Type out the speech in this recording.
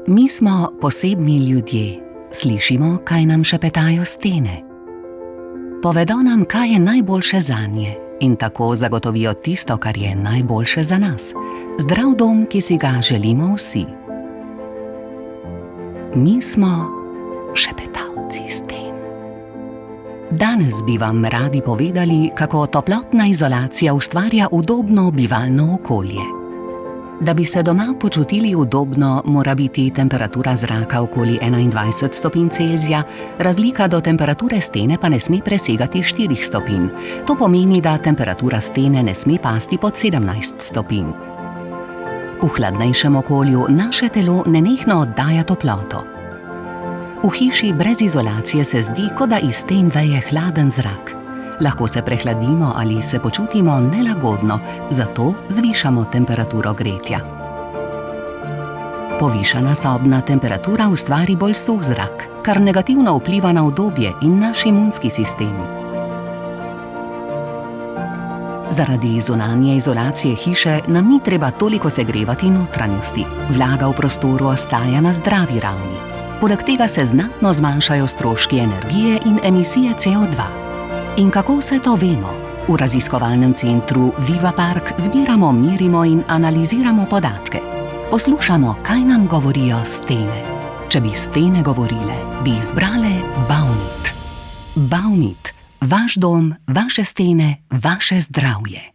Mi smo posebni ljudje, slišimo, kaj nam šepetajo stene. Povedo nam, kaj je najboljše zanje in tako zagotovijo tisto, kar je najboljše za nas. Zdrav dom, ki si ga želimo vsi. Mi smo šepetalci sten. Danes bi vam radi povedali, kako toplotna izolacija ustvarja udobno bivalno okolje. Da bi se doma počutili udobno, mora biti temperatura zraka okoli 21 stopinj Celzija, razlika do temperature stene pa ne sme presegati 4 stopinj. To pomeni, da temperatura stene ne sme pasti pod 17 stopinj. V hladnejšem okolju naše telo nenehno oddaja toploto. V hiši brez izolacije se zdi, kot da iz sten veje hladen zrak. Lahko se prehladimo ali se počutimo nelagodno, zato zvišamo temperaturo gretja. Povišana sobna temperatura ustvari bolj suh zrak, kar negativno vpliva na udobje in naš imunski sistem. Zaradi zunanje izolacije hiše nam ni treba toliko segrevati notranjosti. Vlaga v prostoru ostaja na zdravi ravni. Poleg tega se znatno zmanjšajo stroški energije in emisije CO2. In kako vse to vemo? V raziskovalnem centru Viva Park zbiramo, merimo in analiziramo podatke. Poslušamo, kaj nam govorijo stene. Če bi stene govorile, bi izbrale Baunit. Baunit, vaš dom, vaše stene, vaše zdravje.